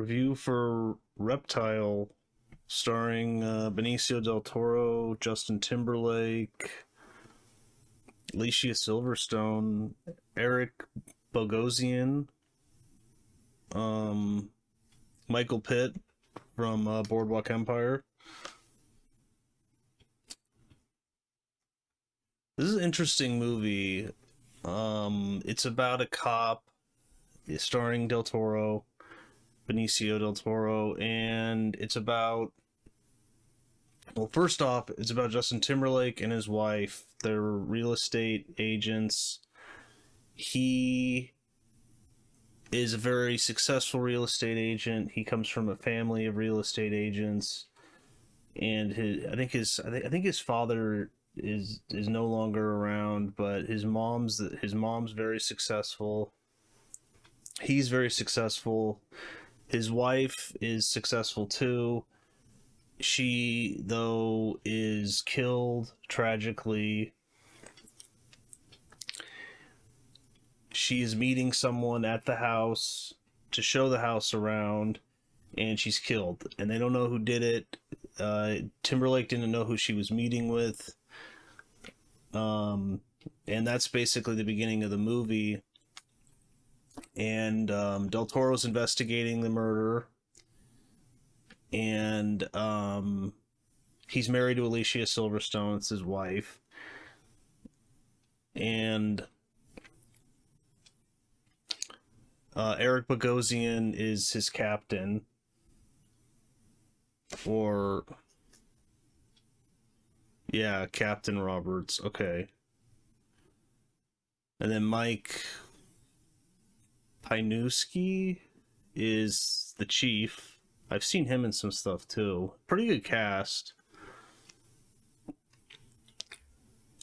review for Reptile, starring Benicio Del Toro, Justin Timberlake, Alicia Silverstone, Eric Bogosian, Michael Pitt from Boardwalk Empire. This is an interesting movie. It's about a cop, starring Del Toro, Benicio Del Toro, and it's about, well, first off, it's about Justin Timberlake and his wife. They're real estate agents. He is a very successful real estate agent. He comes from a family of real estate agents, and I think his father is no longer around, but his mom's very successful. He's very successful. His wife is successful too. She, though, is killed tragically. She is meeting someone at the house to show the house around, and she's killed. And they don't know who did it. Timberlake didn't know who she was meeting with. And that's basically the beginning of the movie. And Del Toro's investigating the murder. And he's married to Alicia Silverstone. It's his wife. And Eric Bogosian is his captain. Or... yeah, Captain Roberts. Okay. And then Mike Pinuski is the chief. I've seen him in some stuff too. Pretty good cast.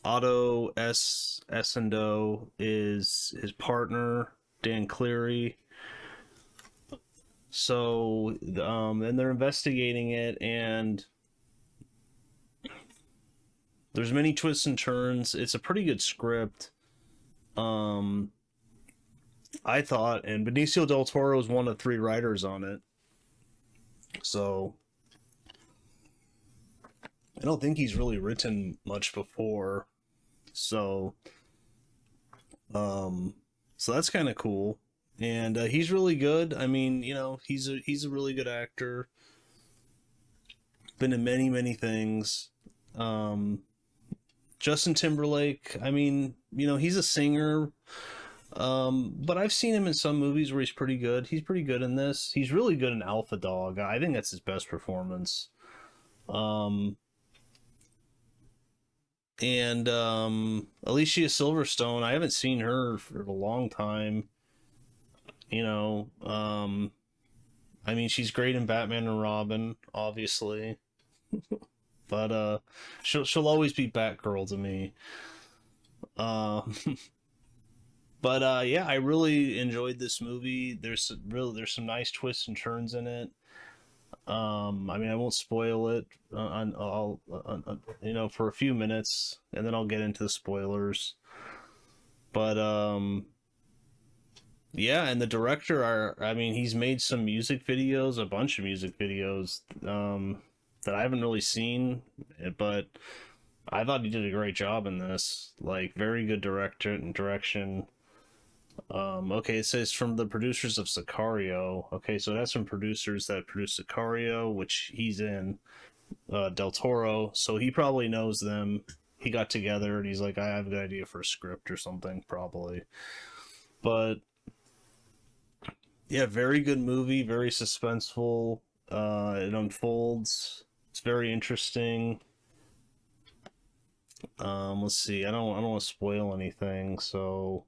Ato Essandoh is his partner, Dan Cleary. So, then they're investigating it, and there's many twists and turns. It's a pretty good script. I thought, and Benicio Del Toro is one of 3 writers on it. So, I don't think he's really written much before. So that's kind of cool. And he's really good. I mean, you know, he's a really good actor. Been in many, many things. Justin Timberlake, I mean, you know, he's a singer. But I've seen him in some movies where he's pretty good. He's pretty good in this. He's really good in Alpha Dog. I think that's his best performance. And Alicia Silverstone, I haven't seen her for a long time. You know, I mean, she's great in Batman and Robin, obviously. But she'll always be Batgirl to me. But yeah, I really enjoyed this movie. There's some nice twists and turns in it. I mean, I won't spoil it. You know, for a few minutes, and then I'll get into the spoilers. But yeah, and the director, I mean, he's made some music videos, a bunch of music videos that I haven't really seen, but I thought he did a great job in this. Like, very good director and direction. Okay, it says from the producers of Sicario. Okay, so that's some producers that produced Sicario, which he's in, Del Toro, so he probably knows them. He got together and he's like, I have a good idea for a script or something, probably. But yeah, very good movie, very suspenseful. It unfolds. It's very interesting. Let's see. I don't want to spoil anything, so.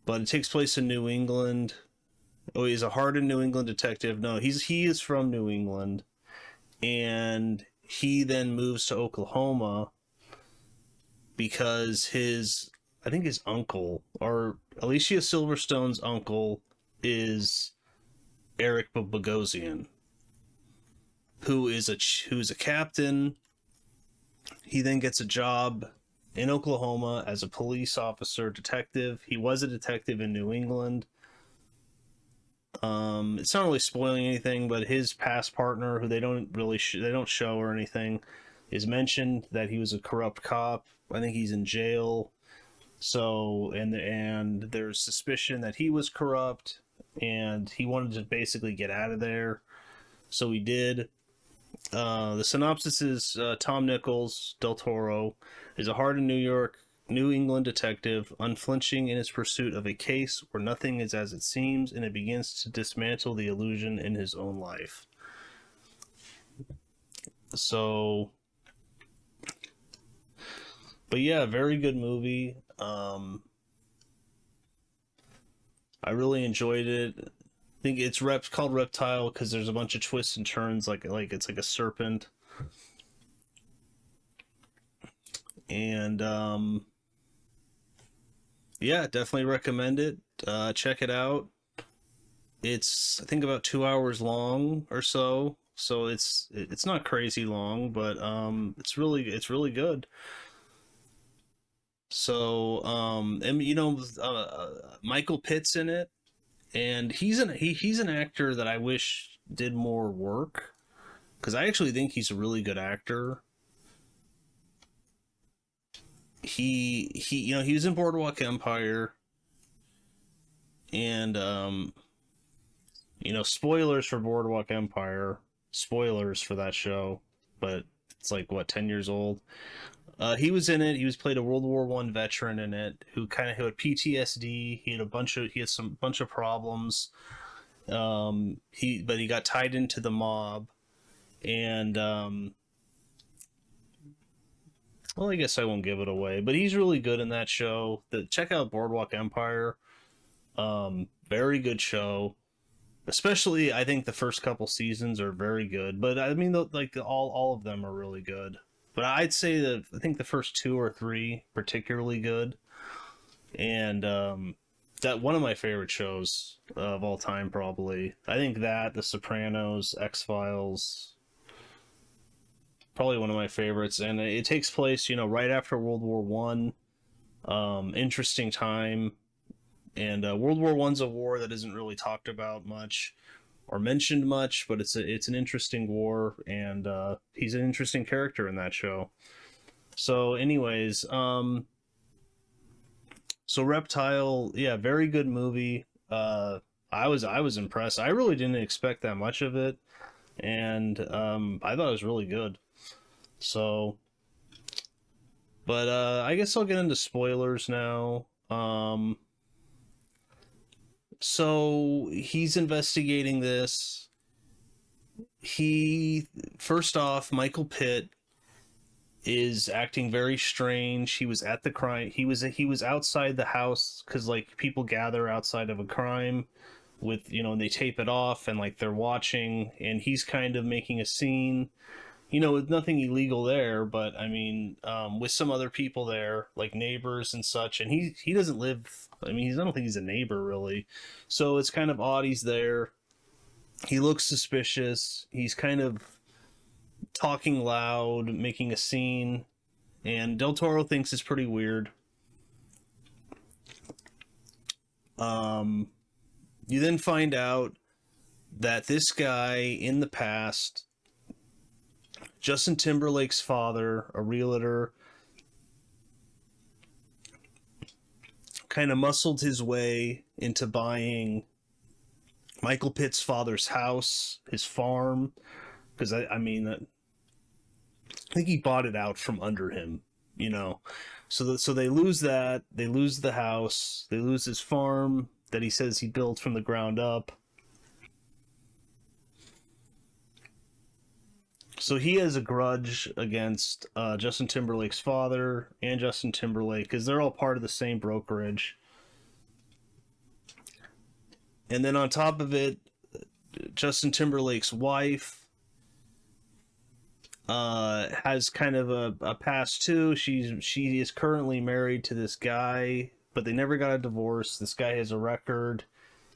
But it takes place in New England. Oh, he's a hardened New England detective. No, he is from New England, and he then moves to Oklahoma because I think his uncle, or Alicia Silverstone's uncle, is Eric Bogosian, who's a captain. He then gets a job in Oklahoma as a police officer detective. He was a detective in New England. It's not really spoiling anything, but his past partner, who they don't really they don't show or anything, is mentioned that he was a corrupt cop. I think he's in jail. So and there's suspicion that he was corrupt, and he wanted to basically get out of there. So he did. The synopsis is Tom Nichols, Del Toro, is a hardened New England detective, unflinching in his pursuit of a case where nothing is as it seems, and it begins to dismantle the illusion in his own life. So, but yeah, very good movie. I really enjoyed it. I think it's called Reptile because there's a bunch of twists and turns, like it's like a serpent, and yeah, definitely recommend it. Check it out. It's I think about 2 hours long or so, so it's not crazy long, but it's really good. So and Michael Pitt's in it, and he's an actor that I wish did more work because I actually think he's a really good actor. He was in Boardwalk Empire, and spoilers for Boardwalk Empire, spoilers for that show, but it's like what 10 years old. He was in it. He was played a World War I veteran in it who had PTSD. He had some bunch of problems. He got tied into the mob, and well, I guess I won't give it away, but he's really good in that show. Check out Boardwalk Empire. Very good show. Especially, I think the first couple seasons are very good, but I mean, all of them are really good. But I'd say that I think the first two or three particularly good, and that one of my favorite shows of all time probably. I think that The Sopranos, X Files, probably one of my favorites, and it takes place right after World War One. Interesting time, and World War One's a war that isn't really talked about much or mentioned much, but it's an interesting war, and he's an interesting character in that show. So, anyways, so Reptile, yeah, very good movie. I was impressed. I really didn't expect that much of it, and I thought it was really good. So, but I guess I'll get into spoilers now. So he's investigating this. He First off, Michael Pitt is acting very strange. He was at the crime. He was outside the house because like people gather outside of a crime with and they tape it off and like they're watching, and he's kind of making a scene. With nothing illegal there, but I mean, with some other people there, like neighbors and such, and he doesn't live. I mean, I don't think he's a neighbor really, so it's kind of odd he's there. He looks suspicious. He's kind of talking loud, making a scene, and Del Toro thinks it's pretty weird. You then find out that this guy in the past, Justin Timberlake's father, a realtor, kind of muscled his way into buying Michael Pitt's father's house, his farm, because I mean, I think he bought it out from under him. So they lose that, they lose the house, they lose his farm that he says he built from the ground up. So he has a grudge against Justin Timberlake's father and Justin Timberlake because they're all part of the same brokerage. And then on top of it, Justin Timberlake's wife has kind of a past too. She is currently married to this guy, but they never got a divorce. This guy has a record.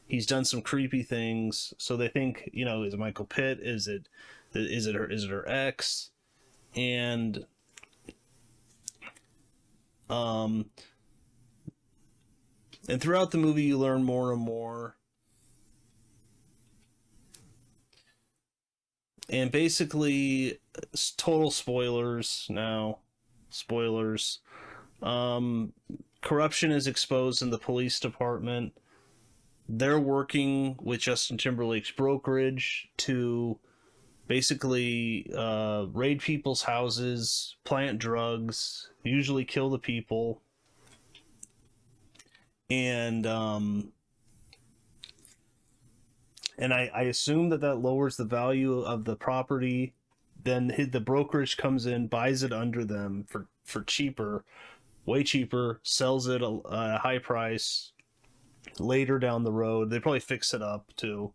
He's done some creepy things, so they think, is it Michael Pitt? Is it her ex? And and throughout the movie, you learn more and more And basically, total spoilers now. Spoilers. Um, Corruption is exposed in the police department. They're working with Justin Timberlake's brokerage to basically raid people's houses, plant drugs, usually kill the people, and I assume that lowers the value of the property. Then the brokerage comes in, buys it under them for cheaper, way cheaper, sells it at a high price later down the road. They probably fix it up too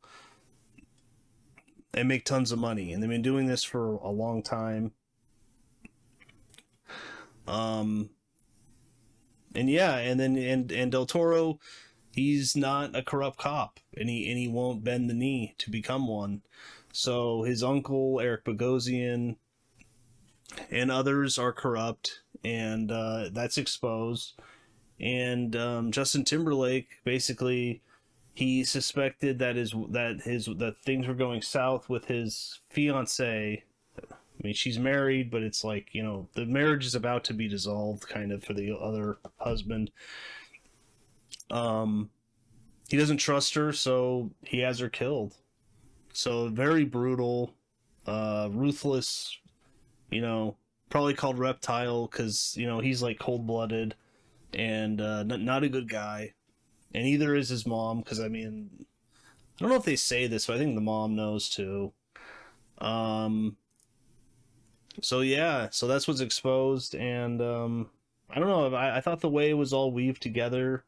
and make tons of money. And they've been doing this for a long time. And yeah, and then and Del Toro, he's not a corrupt cop, and he won't bend the knee to become one. So his uncle Eric Bogosian and others are corrupt, and that's exposed. And Justin Timberlake, basically, he suspected that things were going south with his fiance. I mean, she's married, but it's like, the marriage is about to be dissolved, kind of, for the other husband. He doesn't trust her, so he has her killed. So very brutal, ruthless. Probably called Reptile because he's like cold-blooded and not a good guy. And neither is his mom, because I mean, I don't know if they say this, but I think the mom knows too. So yeah, so that's what's exposed, and I don't know. I thought the way it was all weaved together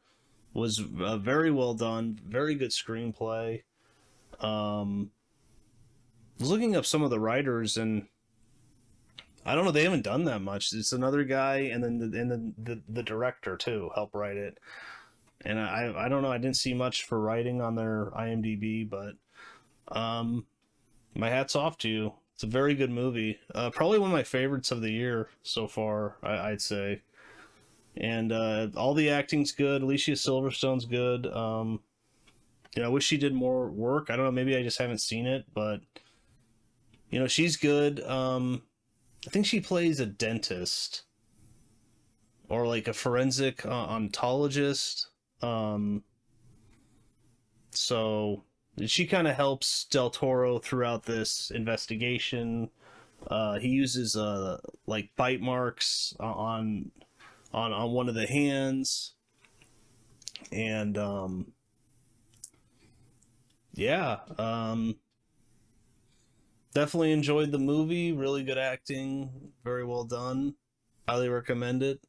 was very well done, very good screenplay. I was looking up some of the writers, and I don't know, they haven't done that much. It's another guy, and then the director too helped write it. And I don't know, I didn't see much for writing on their IMDb, but my hat's off to you. It's a very good movie. Probably one of my favorites of the year so far, I'd say. And all the acting's good. Alicia Silverstone's good. I wish she did more work. I don't know, maybe I just haven't seen it, but she's good. I think she plays a dentist or like a forensic ontologist. So she kind of helps Del Toro throughout this investigation. He uses like bite marks on one of the hands, and yeah, definitely enjoyed the movie. Really good acting, very well done. Highly recommend it.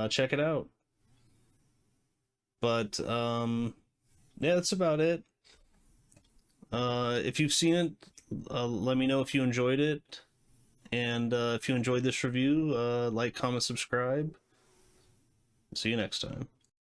Check it out. But yeah, that's about it. If you've seen it, let me know if you enjoyed it. And if you enjoyed this review, like, comment, subscribe. See you next time.